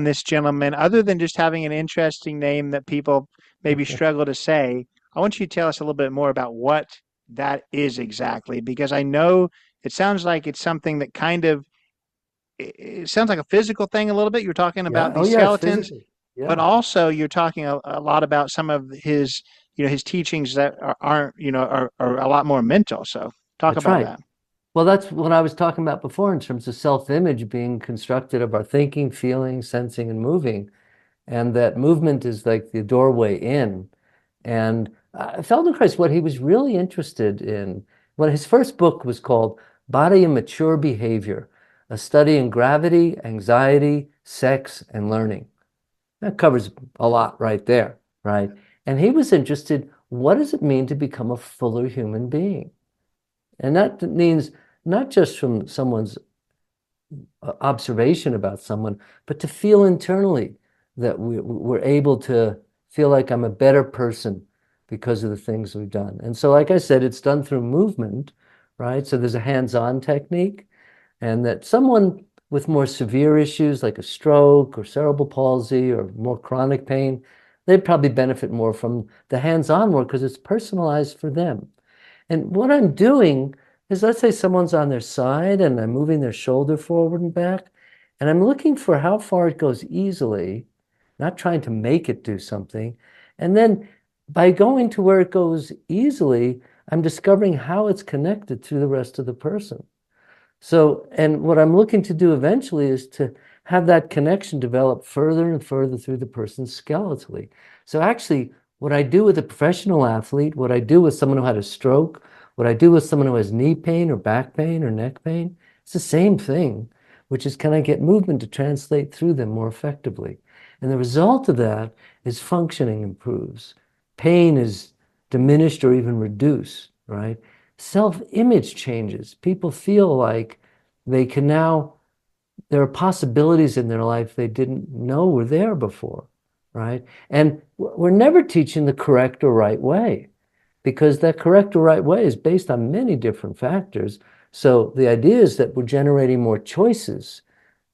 this gentleman, other than just having an interesting name that people maybe struggle to say. I want you to tell us a little bit more about what that is exactly, because I know it sounds like it's something that kind of it sounds like a physical thing a little bit. You're talking Yeah. about Oh, these yeah, it's skeletons, physical. but Yeah, also you're talking a lot about some of his teachings that aren't, are a lot more mental. So talk that's about right. that. Well, that's what I was talking about before in terms of self-image being constructed of our thinking, feeling, sensing, and moving. And that movement is like the doorway in. And Feldenkrais, what he was really interested in, when his first book was called Body and Mature Behavior, a study in gravity, anxiety, sex, and learning. That covers a lot right there, right? And he was interested, what does it mean to become a fuller human being? And that means not just from someone's observation about someone, but to feel internally that we're able to feel like I'm a better person because of the things we've done. And so, like I said, it's done through movement, right? So there's a hands-on technique, and that someone with more severe issues like a stroke or cerebral palsy or more chronic pain, they'd probably benefit more from the hands-on work because it's personalized for them. And what I'm doing is, let's say someone's on their side and I'm moving their shoulder forward and back, and I'm looking for how far it goes easily, not trying to make it do something. And then by going to where it goes easily, I'm discovering how it's connected to the rest of the person. So, and what I'm looking to do eventually is to have that connection develop further and further through the person skeletally. So actually, what I do with a professional athlete, what I do with someone who had a stroke, what I do with someone who has knee pain or back pain or neck pain, it's the same thing, which is, can I get movement to translate through them more effectively? And the result of that is functioning improves. Pain is diminished or even reduced, right? Self-image changes. People feel like they can now, there are possibilities in their life they didn't know were there before, right? And we're never teaching the correct or right way, because that correct or right way is based on many different factors. So the idea is that we're generating more choices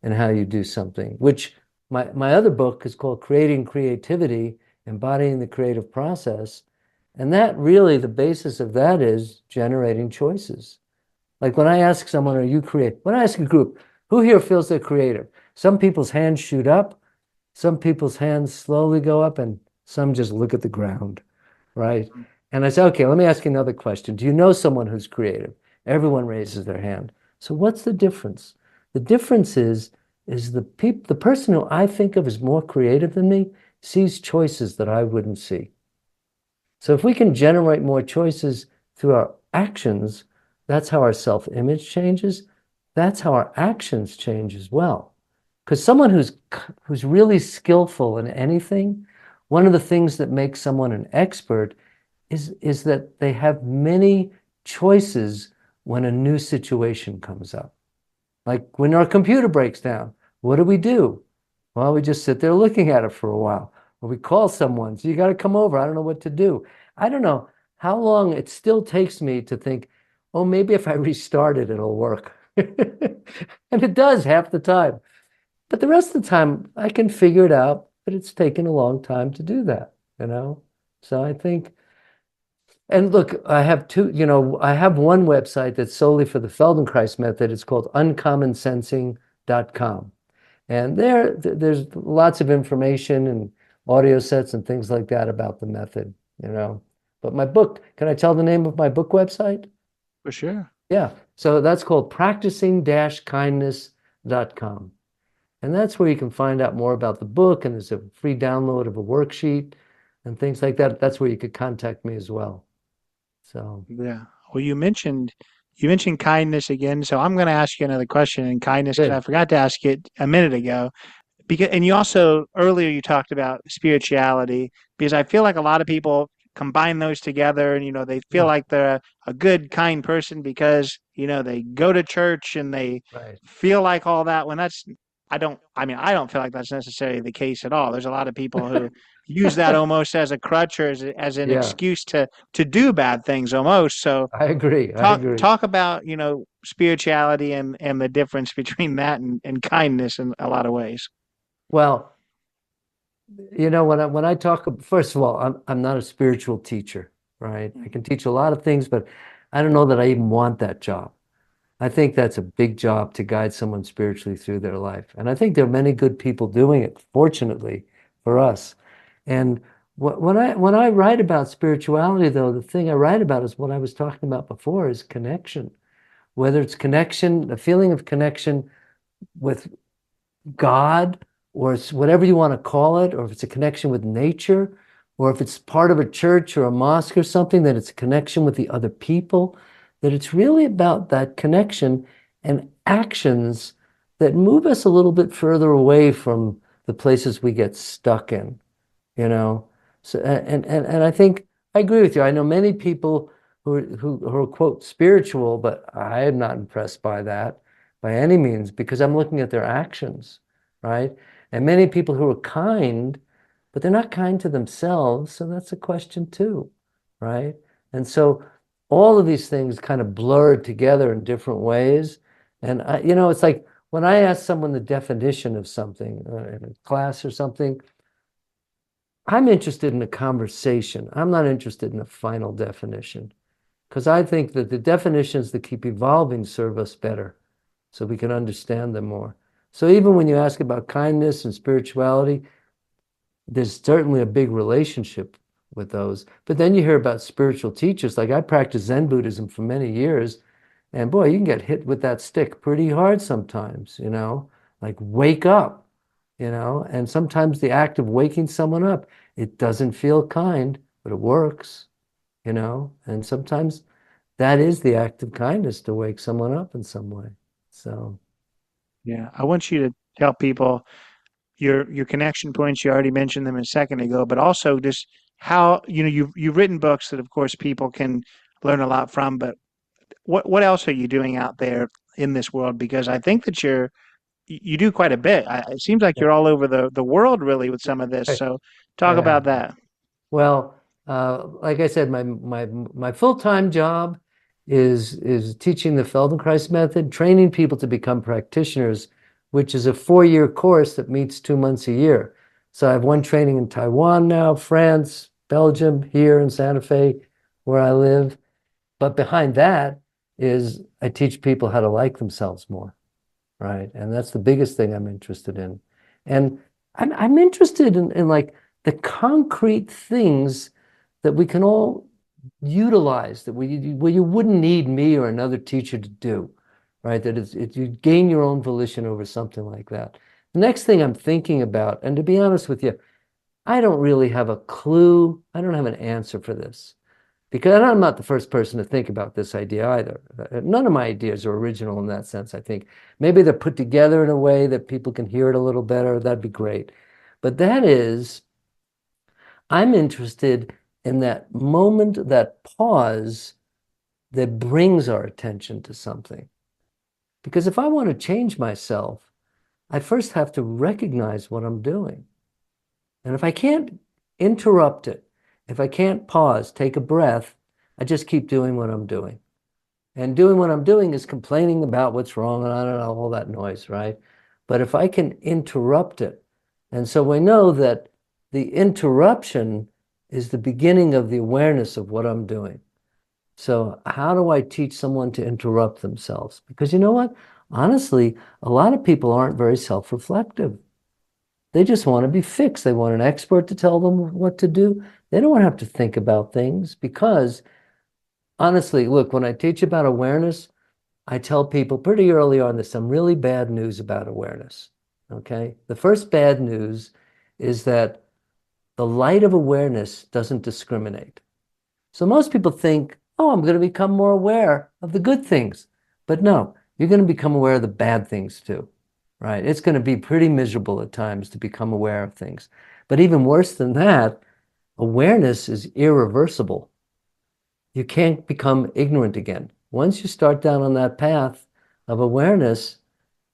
in how you do something, which my other book is called Creating Creativity, Embodying the Creative Process. And that really, the basis of that is generating choices. Like when I ask someone, are you creative? When I ask a group, who here feels they're creative? Some people's hands shoot up, some people's hands slowly go up, and some just look at the ground, right? And I say, okay, let me ask you another question. Do you know someone who's creative? Everyone raises their hand. So what's the difference? The difference is the person who I think of as more creative than me sees choices that I wouldn't see. So if we can generate more choices through our actions, that's how our self-image changes. That's how our actions change as well. Because someone who's really skillful in anything, one of the things that makes someone an expert is that they have many choices when a new situation comes up. Like when our computer breaks down, what do? Well, we just sit there looking at it for a while. Or we call someone, so you got to come over. I don't know what to do. I don't know how long it still takes me to think, oh, maybe if I restart it, it'll work. And it does half the time. But the rest of the time, I can figure it out, but it's taken a long time to do that, you know? So I think, and look, I have I have one website that's solely for the Feldenkrais method. It's called uncommonsensing.com. And there's lots of information and audio sets and things like that about the method, you know. But my book, can I tell the name of my book website? For sure. Yeah. So that's called practicing-kindness.com. And that's where you can find out more about the book, and there's a free download of a worksheet and things like that. That's where you could contact me as well. So Yeah. Well, you mentioned kindness again, so I'm going to ask you another question in kindness because I good. forgot to ask it a minute ago. Because and you also earlier you talked about spirituality because I feel like a lot of people combine those together and they feel Yeah, like they're a good kind person because they go to church and they right. feel like all that when that's I don't feel like that's necessarily the case at all. There's a lot of people who use that almost as a crutch or as an Yeah, excuse to do bad things almost. So I agree. I talk agree. talk about spirituality and the difference between that and kindness in a lot of ways. Well, when I talk, first of all, I'm not a spiritual teacher, right? I can teach a lot of things, but I don't know that I even want that job. I think that's a big job to guide someone spiritually through their life. And I think there are many good people doing it, fortunately for us. And when I write about spirituality, though, the thing I write about is what I was talking about before is connection. Whether it's connection, a feeling of connection with God, or it's whatever you want to call it, or if it's a connection with nature, or if it's part of a church or a mosque or something, that it's a connection with the other people, that it's really about that connection and actions that move us a little bit further away from the places we get stuck in, you know? So, and I think I agree with you. I know many people who are quote spiritual, but I am not impressed by that by any means because I'm looking at their actions, right? And many people who are kind, but they're not kind to themselves, so that's a question too, right? And so all of these things kind of blur together in different ways. And it's like when I ask someone the definition of something in a class or something, I'm interested in a conversation. I'm not interested in a final definition because I think that the definitions that keep evolving serve us better so we can understand them more. So even when you ask about kindness and spirituality, there's certainly a big relationship with those. But then you hear about spiritual teachers. Like I practiced Zen Buddhism for many years, and boy, you can get hit with that stick pretty hard sometimes, like wake up, and sometimes the act of waking someone up, it doesn't feel kind, but it works, and sometimes that is the act of kindness to wake someone up in some way. So, Yeah, I want you to tell people your connection points. You already mentioned them a second ago, but also just how you've written books that, of course, people can learn a lot from. But what else are you doing out there in this world? Because I think that you do quite a bit. It seems like yeah. you're all over the world really with some of this. So talk Yeah. about that. Well, like I said, my full-time job is teaching the Feldenkrais method, training people to become practitioners, which is a 4-year course that meets 2 months a year. So I have one training in Taiwan now, France, Belgium, here in Santa Fe, where I live. But behind that is I teach people how to like themselves more, right? And that's the biggest thing I'm interested in. And I'm interested in like the concrete things that we can all utilize that where you wouldn't need me or another teacher to do, right? That you gain your own volition over something like that. The next thing I'm thinking about, and to be honest with you, I don't really have a clue. I don't have an answer for this because I'm not the first person to think about this idea either. None of my ideas are original in that sense, I think. Maybe they're put together in a way that people can hear it a little better. That'd be great. But that is, I'm interested in that moment, that pause that brings our attention to something. Because if I want to change myself, I first have to recognize what I'm doing. And if I can't interrupt it, if I can't pause, take a breath, I just keep doing what I'm doing. And doing what I'm doing is complaining about what's wrong and I don't know, all that noise, right? But if I can interrupt it, and so we know that the interruption is the beginning of the awareness of what I'm doing. So how do I teach someone to interrupt themselves? Because you know what? Honestly, a lot of people aren't very self-reflective. They just want to be fixed. They want an expert to tell them what to do. They don't want to have to think about things because honestly, look, when I teach about awareness, I tell people pretty early on there's some really bad news about awareness. Okay? The first bad news is that the light of awareness doesn't discriminate. So most people think, oh, I'm going to become more aware of the good things. But no, you're going to become aware of the bad things too, right? It's going to be pretty miserable at times to become aware of things. But even worse than that, awareness is irreversible. You can't become ignorant again. Once you start down on that path of awareness,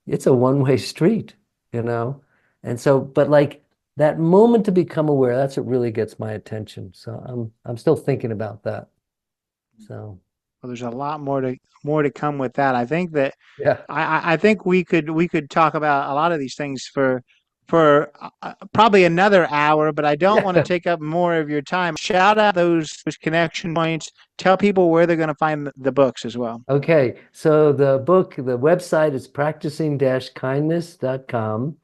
it's a one-way street, you know? And so, but like that moment to become aware, that's what really gets my attention. So I'm still thinking about that. So Well, there's a lot more to come with that. I think that yeah. I think we could talk about a lot of these things for probably another hour, but I don't want to Yeah. take up more of your time. Shout out those connection points. Tell people where they're going to find the books as well. Okay. So the website is practicing-kindness.com.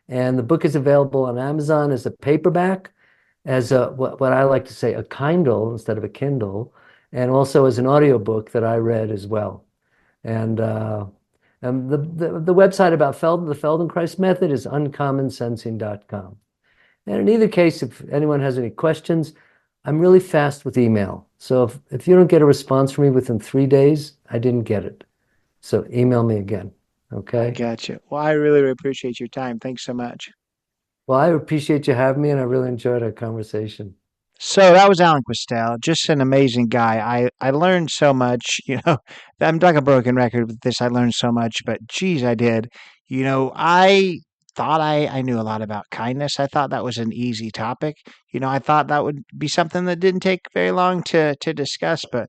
And the book is available on Amazon as a paperback, as what I like to say, a Kindle instead of a Kindle, and also as an audiobook that I read as well. And the website about the Feldenkrais method is uncommonsensing.com. And in either case, if anyone has any questions, I'm really fast with email. So if you don't get a response from me within 3 days, I didn't get it. So email me again. I Okay. got you. Well, I really appreciate your time. Thanks so much. Well, I appreciate you having me and I really enjoyed our conversation. So that was Alan Questel, just an amazing guy. I learned so much. I'm like a broken record with this. I learned so much, but geez, I did. I thought I knew a lot about kindness. I thought that was an easy topic. I thought that would be something that didn't take very long to discuss. But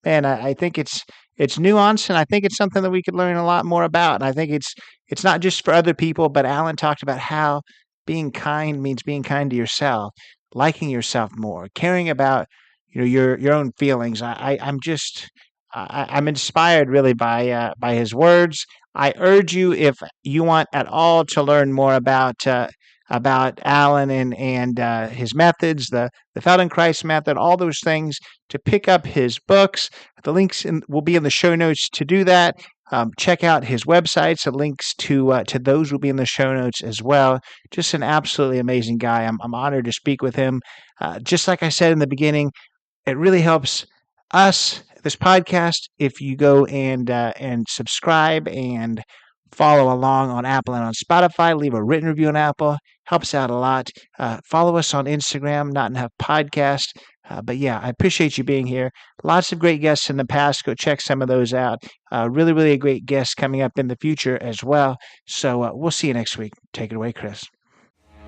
man, I think it's nuanced, and I think it's something that we could learn a lot more about. And I think it's not just for other people, but Alan talked about how being kind means being kind to yourself, liking yourself more, caring about your own feelings. I'm inspired really by his words. I urge you, if you want at all to learn more about Alan and his methods, the Feldenkrais method, all those things, to pick up his books. The links will be in the show notes to do that. Check out his websites. The links to those will be in the show notes as well. Just an absolutely amazing guy. I'm honored to speak with him. Just like I said in the beginning, it really helps us, this podcast, if you go and subscribe and follow along on Apple and on Spotify. Leave a written review on Apple. Helps out a lot. Follow us on Instagram, Not Enough Podcast. But yeah, I appreciate you being here. Lots of great guests in the past. Go check some of those out. Really, really a great guest coming up in the future as well. So we'll see you next week. Take it away, Chris.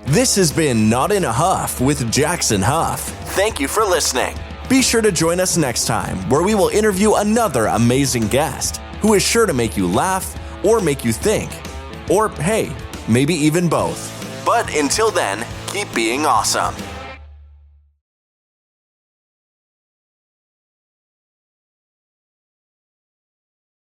This has been Not in a Huff with Jackson Huff. Thank you for listening. Be sure to join us next time, where we will interview another amazing guest who is sure to make you laugh or make you think. Or hey, maybe even both. But until then, keep being awesome.